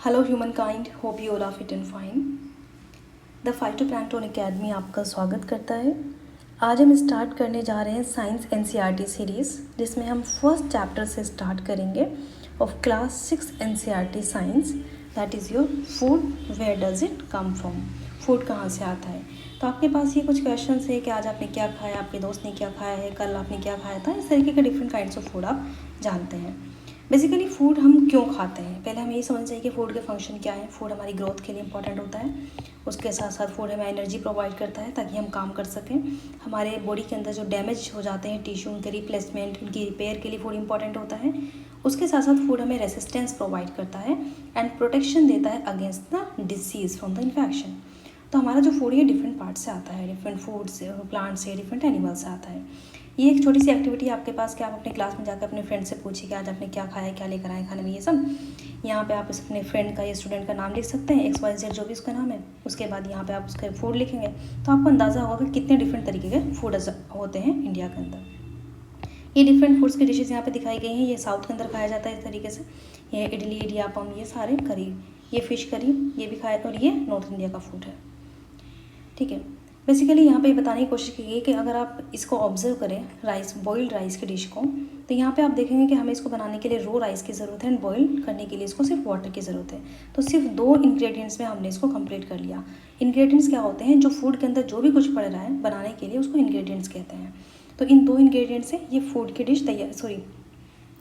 Hello human kind, hope you all are fit and fine. The Phytoplankton Academy आपका स्वागत करता है। आज हम स्टार्ट करने जा रहे हैं साइंस एनसीईआरटी सीरीज़, जिसमें हम फर्स्ट चैप्टर से स्टार्ट करेंगे off class 6 NCERT science, that is your food, where does it come from. Food कहाँ से आता है। तो आपके पास ये कुछ क्वेश्चन है कि आज आपने क्या खाया, आपके दोस्त ने क्या खाया है, कल आपने क्या खाया था। इस तरीके के डिफरेंट काइंड्स ऑफ फूड आप जानते हैं। बेसिकली फ़ूड हम क्यों खाते हैं, पहले हमें ये समझना चाहिए कि फ़ूड के फंक्शन क्या है। फूड हमारी ग्रोथ के लिए इंपॉर्टेंट होता है, उसके साथ साथ फूड हमें एनर्जी प्रोवाइड करता है ताकि हम काम कर सकें। हमारे बॉडी के अंदर जो डैमेज हो जाते हैं टिश्यू, उनके रिप्लेसमेंट, उनकी रिपेयर के लिए फूड इंपॉर्टेंट होता है। उसके साथ साथ फूड हमें रेसिस्टेंस प्रोवाइड करता है एंड प्रोटेक्शन देता है against the disease from the infection. तो हमारा जो फूड ये डिफरेंट पार्ट से आता है, डिफरेंट फूड से, प्लांट से, डिफरेंट एनिमल से आता है। ये एक छोटी सी एक्टिविटी आपके पास कि आप अपने क्लास में जाकर अपने फ्रेंड से पूछिए कि आज आपने क्या खाया, क्या लेकर आए खाने में, ये सब। यहाँ पे आप अपने फ्रेंड का या स्टूडेंट का नाम लिख सकते हैं, XYZ जो भी उसका नाम है। उसके बाद यहाँ पे आप उसके फूड लिखेंगे तो आपको अंदाज़ा होगा कि कितने डिफरेंट तरीके के फूड होते हैं इंडिया के अंदर। ये डिफरेंट फूड्स की डिशेज़ यहाँ पे दिखाई गई हैं। ये साउथ के अंदर खाया जाता है इस तरीके से, ये इडली, इडियापम, ये सारे करी, ये फ़िश करी, ये भी खाया, और ये नॉर्थ इंडिया का फूड है। ठीक है। बेसिकली यहाँ पे बताने की कोशिश की गई कि अगर आप इसको ऑब्जर्व करें, राइस, बॉइल्ड राइस की डिश को, तो यहाँ पे आप देखेंगे कि हमें इसको बनाने के लिए रो राइस की ज़रूरत है एंड बॉईल करने के लिए इसको सिर्फ वाटर की ज़रूरत है। तो सिर्फ 2 इंग्रेडिएंट्स में हमने इसको कंप्लीट कर लिया। इंग्रेडिएंट्स क्या होते हैं, जो फूड के अंदर जो भी कुछ पड़ रहा है बनाने के लिए, उसको इंग्रेडिएंट्स कहते हैं। तो इन 2 इंग्रेडिएंट्स से ये फूड की डिश तैयार,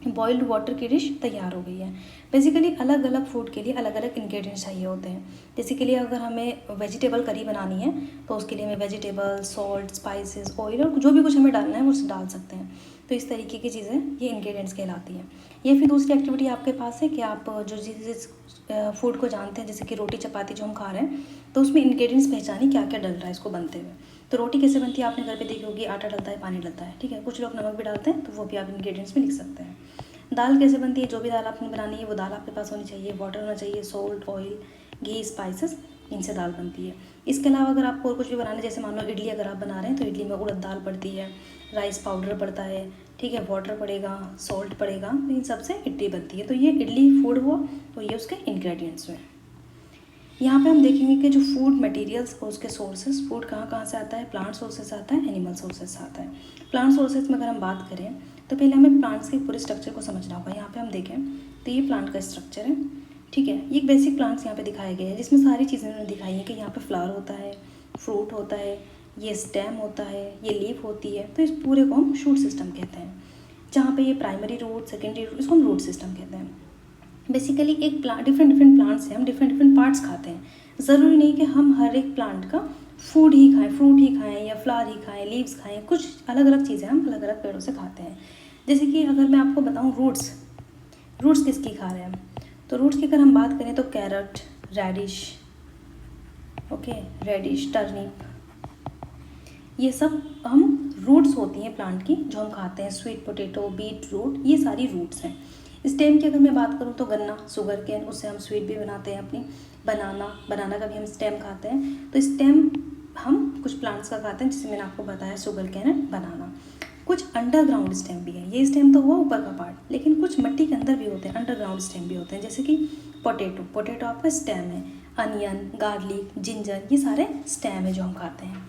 बॉइल्ड वाटर की डिश तैयार हो गई है। बेसिकली अलग अलग फूड के लिए अलग अलग इंग्रेडिएंट्स चाहिए होते हैं। जैसे के लिए अगर हमें वेजिटेबल करी बनानी है तो उसके लिए हमें वेजिटेबल, सॉल्ट, स्पाइसेस, ऑयल और जो भी कुछ हमें डालना है वो उसे डाल सकते हैं। तो इस तरीके की चीज़ें ये इंग्रेडिएंट्स कहलाती हैं। ये फिर दूसरी एक्टिविटी आपके पास है कि आप जो जिस फूड को जानते हैं, जैसे कि रोटी चपाती जो हम खा रहे हैं, तो उसमें इंग्रेडिएंट्स पहचानिए क्या क्या डल रहा है इसको बनते हुए। तो रोटी कैसे बनती है आपने घर पे देखी होगी, आटा डलता है, पानी डलता है, ठीक है। कुछ लोग नमक भी डालते हैं, तो वो भी आप इंग्रेडिएंट्स में लिख सकते हैं। दाल कैसे बनती है, जो भी दाल आपने बनानी है वो दाल आपके पास होनी चाहिए, वाटर होना चाहिए, सॉल्ट, ऑयल, घी, स्पाइसेस, इनसे दाल बनती है। इसके अलावा अगर आपको और कुछ भी बनाना है, जैसे मान लो इडली अगर आप बना रहे हैं तो इडली में उड़द दाल पड़ती है, राइस पाउडर पड़ता है, ठीक है, वाटर पड़ेगा, सॉल्ट पड़ेगा, तो इन सबसे इडली बनती है। तो ये इडली फूड हुआ, तो ये उसके इंग्रेडिएंट्स हुए। यहाँ पे हम देखेंगे कि जो फूड मटेरियल्स और उसके सोर्सेज, फूड कहाँ कहाँ से आता है, प्लांट सोर्सेज से आता है, एनिमल सोर्सेज से आता है। प्लांट सोर्सेज में अगर हम बात करें तो पहले हमें प्लांट्स के पूरे स्ट्रक्चर को समझना होगा। यहाँ पे हम देखें तो ये प्लांट का स्ट्रक्चर है, ठीक है। ये बेसिक प्लांट्स यहाँ पे दिखाए गए हैं, जिसमें सारी चीज़ें उन्होंने दिखाई है कि यहाँ पे फ्लावर होता है, फ्रूट होता है, ये स्टेम होता है, ये लीफ होती है। तो इस पूरे को हम शूट सिस्टम कहते हैं, जहाँ पे ये प्राइमरी रूट, सेकेंडरी रूट, इसको हम रूट सिस्टम कहते हैं। बेसिकली एक प्लांट, डिफरेंट प्लांट से हम डिफरेंट पार्ट्स खाते हैं। ज़रूरी नहीं कि हम हर एक प्लांट का फूड ही खाएं, फ्रूट ही खाएं या फ्लावर ही खाएं, लीव्स खाएं, कुछ अलग अलग चीज़ें हम अलग अलग पेड़ों से खाते हैं। जैसे कि अगर मैं आपको बताऊं रूट्स किसकी खा रहे हैं, तो रूट्स की अगर हम बात करें तो carrot, radish, okay, radish, turnip, ये सब हम रूट्स होती हैं प्लांट की जो हम खाते हैं। स्वीट पोटैटो, बीट रूट, ये सारी रूट्स हैं। स्टेम की अगर मैं बात करूँ तो गन्ना, शुगर केन, उससे हम स्वीट भी बनाते हैं अपनी। बनाना का भी हम स्टेम खाते हैं। तो स्टेम हम कुछ प्लांट्स का खाते हैं, जिससे मैंने आपको बताया शुगर केन एंड बनाना। कुछ अंडरग्राउंड स्टेम भी है, ये स्टेम तो हुआ ऊपर का पार्ट, लेकिन कुछ मिट्टी के अंदर भी होते हैं, अंडरग्राउंड स्टेम भी होते हैं। जैसे कि पोटैटो आपका स्टेम है, अनियन, गार्लिक, जिंजर, ये सारे स्टेम है जो हम खाते हैं।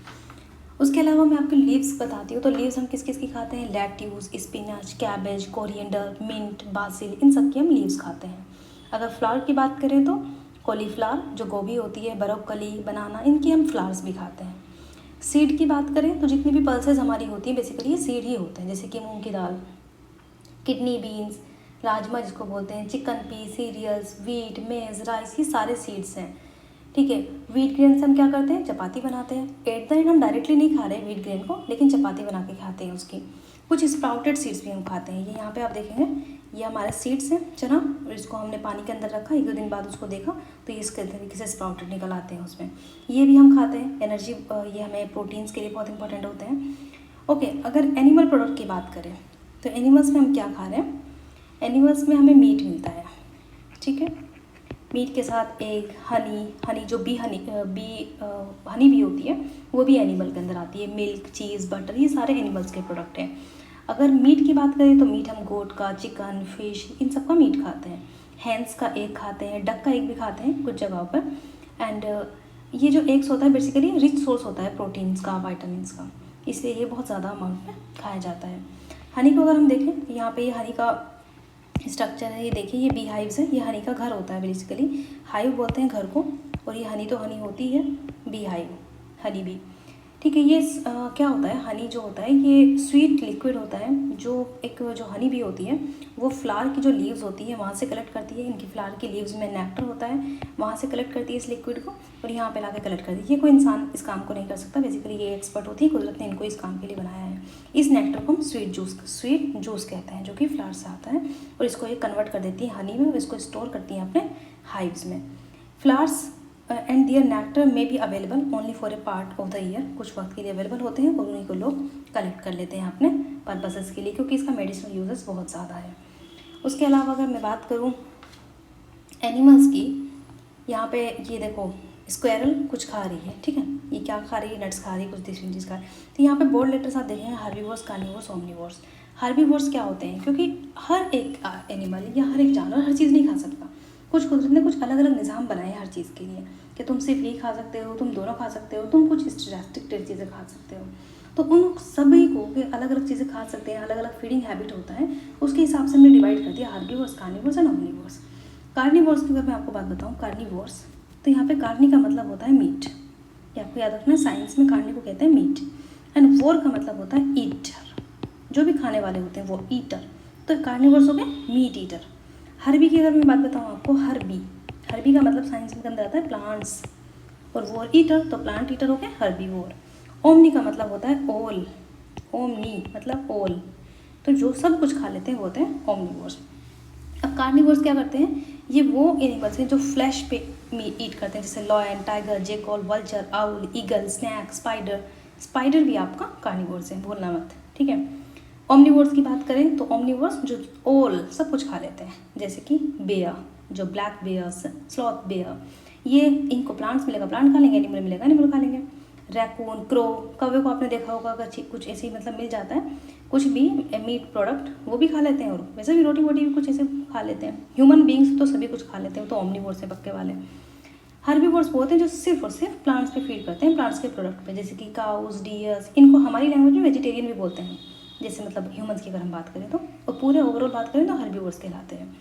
उसके अलावा मैं आपको लीव्स बताती हूँ। तो लीव्स हम किस किस की खाते हैं, lettuce, spinach, cabbage, coriander, mint, basil, इन सब की हम लीव्स खाते हैं। अगर फ्लावर की बात करें तो कॉलीफ्लावर जो गोभी होती है, ब्रोकली, बनाना, इनकी हम फ्लावर्स भी खाते हैं। सीड की बात करें तो जितनी भी पल्सेस हमारी होती हैं बेसिकली ये सीड ही होते हैं, जैसे कि मूंग की दाल, किडनी बीन्स, राजमा जिसको बोलते हैं, चिकन पी, सीरियल्स, वीट, मेज, राइस, ये सारे सीड्स हैं, ठीक है। वीट ग्रेन से हम क्या करते हैं, चपाती बनाते हैं। एट द एंड हम डायरेक्टली नहीं खा रहे हैं वीट ग्रेन को, लेकिन चपाती बना के खाते हैं उसकी। कुछ स्प्राउटेड सीड्स भी हम खाते हैं। ये यहाँ पे आप देखेंगे, ये हमारे सीड्स हैं चना, और इसको हमने पानी के अंदर रखा, 1-2 दिन बाद उसको देखा तो ये इसके तरीके से स्प्राउटेड निकल आते हैं उसमें। ये भी हम खाते हैं, एनर्जी, ये हमें प्रोटीन्स के लिए बहुत इंपॉर्टेंट होते हैं। ओके, अगर एनिमल प्रोडक्ट की बात करें तो एनिमल्स में हम क्या खा रहे हैं, एनिमल्स में हमें मीट मिलता है, ठीक है। मीट के साथ एग, हनी जो हनी भी होती है, वो भी एनिमल के अंदर आती है। मिल्क, चीज़, बटर, ये सारे एनिमल्स के प्रोडक्ट हैं। अगर मीट की बात करें तो मीट हम गोट का, चिकन, फिश, इन सब का मीट खाते हैं। हैंस का एग खाते हैं, डक का एग भी खाते हैं कुछ जगहों पर। एंड ये जो एग्स होता है बेसिकली रिच सोर्स होता है प्रोटीन्स का, वाइटामिन का, इसलिए ये बहुत ज़्यादा अमाउंट में खाया जाता है। हनी को अगर हम देखें, यहाँ पे ये हनी का स्ट्रक्चर है, ये देखिए ये बी हाइव्स है, ये हनी का घर होता है बेसिकली, हाइव बोलते हैं घर को, और ये हनी तो हनी होती है, बी हाइव हनी बी। ठीक है, ये क्या होता है, हनी जो होता है ये स्वीट लिक्विड होता है, जो एक जो हनी बी होती है वो फ्लावर की जो लीव्स होती है वहाँ से कलेक्ट करती है, इनकी फ्लावर की लीव्स में नेक्टर होता है, वहाँ से कलेक्ट करती है इस लिक्विड को और यहाँ पे लाके कलेक्ट करती है। ये कोई इंसान इस काम को नहीं कर सकता, बेसिकली ये एक्सपर्ट होती है, कुदरत ने इनको इस काम के लिए बनाया है। इस नेक्टर को हम स्वीट जूस कहते हैं, जो कि फ्लावर से आता है, और इसको ये कन्वर्ट कर देती है हनी में और इसको स्टोर करती हैं अपने हाइव्स में। Flowers and their nectar may be available only for a part of the year, कुछ वक्त के लिए अवेलेबल होते हैं और उन्हीं को लोग कलेक्ट कर लेते हैं अपने पर्पसेस के लिए, क्योंकि इसका मेडिसिनल यूजेस बहुत ज़्यादा है। उसके अलावा अगर मैं बात करूँ एनिमल्स की, यहाँ पे ये देखो स्क्वेरल कुछ खा रही है, ठीक है, ये क्या खा रही है, नट्स खा रही है, कुछ डिफरेंट चीज़ खा रही है। तो यहाँ पे बोल्ड लेटर्स आप देखेंगे हार्बीवोर्स, कार्निवोर्स, ओमनिवोर्स। हार्बीवोर्स क्या होते हैं, क्योंकि हर एक एनिमल या हर एक जानवर हर चीज़ नहीं खा सकता, कुछ कुदरत ने कुछ अलग अलग निज़ाम बनाए हैं हर चीज़ के लिए, कि तुम सिर्फ ये खा सकते हो, तुम दोनों खा सकते हो, तुम कुछ स्ट्रेस्टिक चीज़ें खा सकते हो। तो उन सभी को कि अलग अलग चीज़ें खा सकते हैं, अलग अलग फीडिंग हैबिट होता है, उसके हिसाब से हमने डिवाइड कर दिया herbivores, carnivores and omnivores. Carnivores की अगर मैं आपको बात बताऊँ, कार्निवोर्स, तो यहाँ पे कार्नी का मतलब होता है मीट, ये आपको याद रखना, साइंस में कार्नी को कहते हैं मीट, एंड वोर का मतलब होता है ईटर, जो भी खाने वाले होते हैं वो ईटर, तो कार्निवोर्स हो गए मीट ईटर। हर्बी की अगर मैं बात बताऊँ आपको, हर्बी का मतलब साइंस में अंदर आता है प्लांट्स, और वोर ईटर तो प्लांट ईटर हो गए हर्बीवोर। ओमनी का मतलब होता है ओल, ओमनी मतलब ओल, तो जो सब कुछ खा लेते हैं वो होते हैं ओमनीवोर्स। अब कार्निवोर्स क्या करते हैं, ये वो एनिमल्स हैं जो फ्लैश पे मीट ईट करते हैं, जैसे lion, tiger, jackal, vulture, owl, eagle, snake, spider भी आपका कार्निवोर्स है, भूलना मत, ठीक है। ओमनीवोर्स की बात करें तो ओमनीवोर्स जो ओल सब कुछ खा लेते हैं, जैसे कि बेयर, जो ब्लैक बेयर्स, स्लॉथ बेयर, ये इनको प्लांट्स मिलेगा प्लांट खा लेंगे, एनिमल मिलेगा एनिमल खा लेंगे। रैकून, क्रो, कौवे को आपने देखा होगा अगर कुछ ऐसे ही मतलब मिल जाता है कुछ भी मीट प्रोडक्ट, वो भी खा लेते हैं, और वैसे भी रोटी वोटी भी कुछ ऐसे खा लेते हैं। ह्यूमन बींग्स तो सभी कुछ खा लेते हैं, तो ओमनीवोर्स है पक्के वाले। हर्बीवोर्स वो होते हैं जो सिर्फ और सिर्फ प्लांट्स पे फीड करते हैं, प्लांट्स के प्रोडक्ट पे, जैसे कि काउस, डियर्स, इनको हमारी लैंग्वेज में वेजिटेरियन भी बोलते हैं, जैसे मतलब ह्यूमन्स की अगर हम बात करें तो, और पूरे ओवरऑल बात करें तो हर्बीवोर्स कहलाते हैं।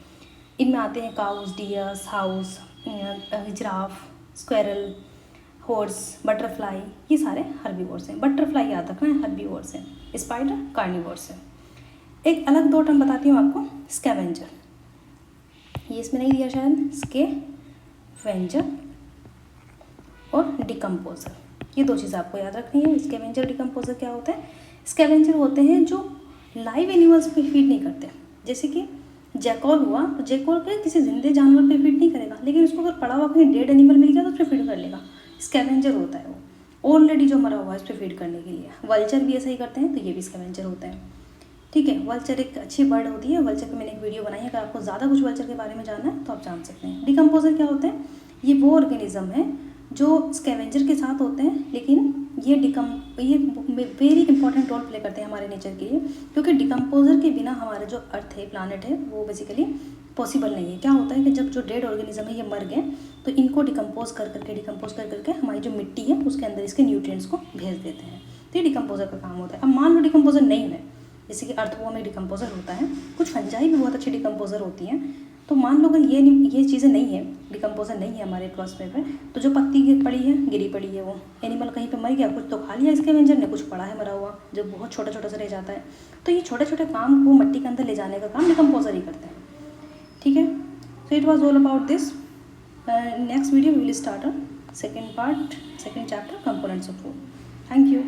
इनमें आते हैं cows, dears, house, giraffe, squirrel, horse, butterfly, ये सारे हर्बीवोर्स हैं। बटरफ्लाई याद रखना है, हर्बीवोर्स हैं। स्पाइडर कार्निवोर्स है। एक अलग दो टर्म बताती हूँ आपको, स्कैवेंजर, ये इसमें नहीं दिया शायद, स्कैवेंजर और डिकम्पोजर, ये दो चीज़ें आपको याद रखनी है। स्कैवेंजर, डिकम्पोजर क्या होता है, स्कैवेंजर होते हैं जो लाइव एनिमल्स पे फीड नहीं करते, जैसे कि जैकॉल हुआ, तो जैकॉल के किसी जिंदे जानवर पे फीड नहीं करेगा, लेकिन उसको अगर पड़ा हुआ कहीं डेड एनिमल मिल गया तो उस पर फीड कर लेगा, स्कैवेंजर होता है वो, ऑलरेडी जो मरा हुआ है उस पर फीड करने के लिए। वल्चर भी ऐसा ही करते हैं, तो ये भी स्कैवेंजर होते हैं, ठीक है। वल्चर एक अच्छी बर्ड होती है, वल्चर पे मैंने एक वीडियो बनाई है, अगर आपको ज़्यादा कुछ वल्चर के बारे में जानना है तो आप जान सकते हैं। डिकम्पोजर क्या होते हैं, ये वो ऑर्गेनिज्म है जो स्कैवेंजर के साथ होते हैं, लेकिन ये वेरी इंपॉर्टेंट रोल प्ले करते हैं हमारे नेचर के लिए, क्योंकि डिकम्पोजर के बिना हमारा जो अर्थ है, प्लानट है, वो बेसिकली पॉसिबल नहीं है। क्या होता है कि जब जो डेड ऑर्गेनिज्म है ये मर गए, तो इनको डिकम्पोज कर करके हमारी जो मिट्टी है उसके अंदर इसके न्यूट्रिएंट्स को भेज देते हैं, तो ये डिकम्पोजर का काम होता है। अब मान लो डिकम्पोजर नहीं है, जैसे कि अर्थवो में डिकम्पोजर होता है, कुछ फंजाई भी बहुत अच्छी डिकम्पोजर होती हैं, तो मान लो अगर ये चीज़ें नहीं है, डिकम्पोजर नहीं है हमारे एटमॉस्फेयर में, तो जो पत्ती गिरी पड़ी है, वो एनिमल कहीं पे मर गया, कुछ तो खा लिया स्कैवेंजर ने, कुछ पड़ा है मरा हुआ जो बहुत छोटा छोटा सा रह जाता है, तो ये छोटे छोटे काम को मिट्टी के अंदर ले जाने का काम डिकम्पोजर ही करते हैं, ठीक है। So it was all about this. Next video we will start second chapter, components of food. Thank you.